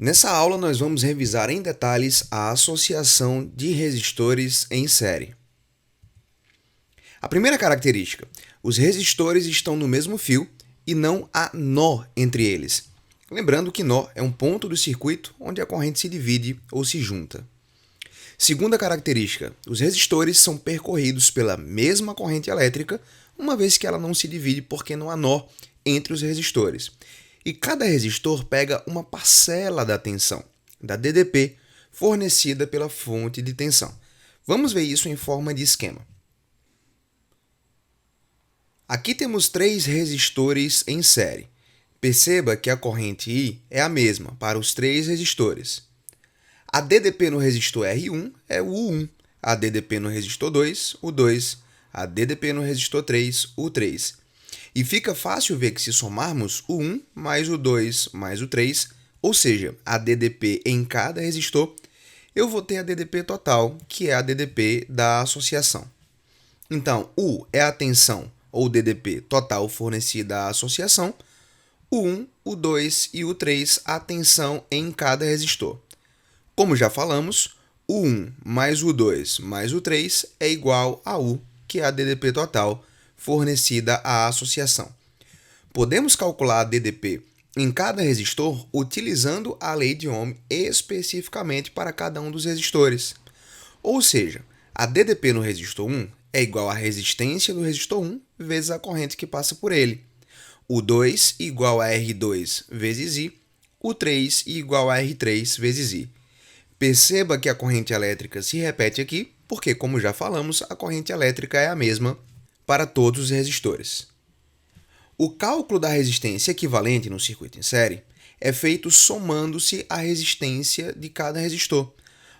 Nessa aula nós vamos revisar em detalhes a associação de resistores em série. A primeira característica: os resistores estão no mesmo fio e não há nó entre eles. Lembrando que nó é um ponto do circuito onde a corrente se divide ou se junta. Segunda característica: os resistores são percorridos pela mesma corrente elétrica, uma vez que ela não se divide porque não há nó entre os resistores. E cada resistor pega uma parcela da tensão, da DDP, fornecida pela fonte de tensão. Vamos ver isso em forma de esquema. Aqui temos 3 resistores em série. Perceba que a corrente I é a mesma para os 3 resistores. A DDP no resistor R1 é o U1, a DDP no resistor 2, o 2, a DDP no resistor 3, o 3. E fica fácil ver que se somarmos o 1 mais o 2 mais o 3, ou seja, a DDP em cada resistor, eu vou ter a DDP total, que é a DDP da associação. Então, U é a tensão ou DDP total fornecida à associação, o 1, o 2 e o 3 a tensão em cada resistor. Como já falamos, o 1 mais o 2 mais o 3 é igual a U, que é a DDP total fornecida à associação. Podemos calcular a DDP em cada resistor utilizando a lei de Ohm especificamente para cada um dos resistores. Ou seja, a DDP no resistor 1 é igual à resistência do resistor 1 vezes a corrente que passa por ele. O 2 igual a R2 vezes I, o 3 igual a R3 vezes I. Perceba que a corrente elétrica se repete aqui, porque, como já falamos, a corrente elétrica é a mesma para todos os resistores. O cálculo da resistência equivalente no circuito em série é feito somando-se a resistência de cada resistor,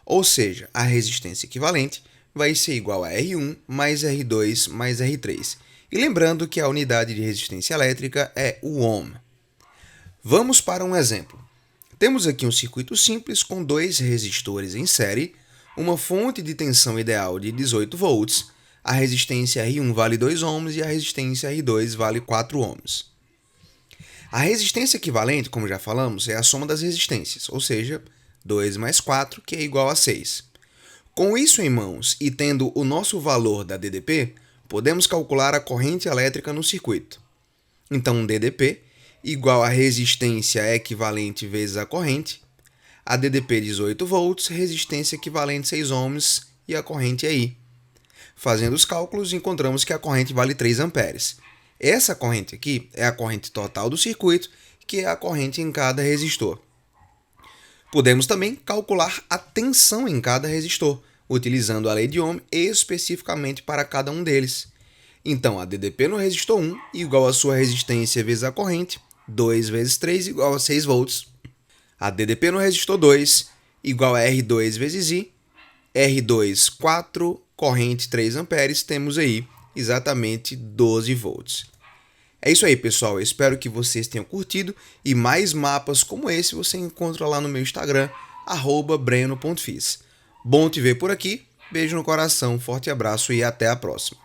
ou seja, a resistência equivalente vai ser igual a R1 mais R2 mais R3. E lembrando que a unidade de resistência elétrica é o ohm. Vamos para um exemplo. Temos aqui um circuito simples com 2 resistores em série, uma fonte de tensão ideal de 18 volts, a resistência R1 vale 2 ohms e a resistência R2 vale 4 ohms. A resistência equivalente, como já falamos, é a soma das resistências, ou seja, 2 mais 4, que é igual a 6. Com isso em mãos e tendo o nosso valor da DDP, podemos calcular a corrente elétrica no circuito. Então, DDP igual a resistência equivalente vezes a corrente, a DDP 18 volts, resistência equivalente 6 ohms e a corrente é I. Fazendo os cálculos, encontramos que a corrente vale 3 amperes. Essa corrente aqui é a corrente total do circuito, que é a corrente em cada resistor. Podemos também calcular a tensão em cada resistor, utilizando a lei de Ohm especificamente para cada um deles. Então, a DDP no resistor 1 igual a sua resistência vezes a corrente, 2 vezes 3 igual a 6 volts. A DDP no resistor 2 igual a R2 vezes I, R2, 4, corrente 3 amperes, temos aí exatamente 12 volts. É isso aí, pessoal. Eu espero que vocês tenham curtido e mais mapas como esse você encontra lá no meu Instagram, @breno.fis. Bom te ver por aqui, beijo no coração, forte abraço e até a próxima.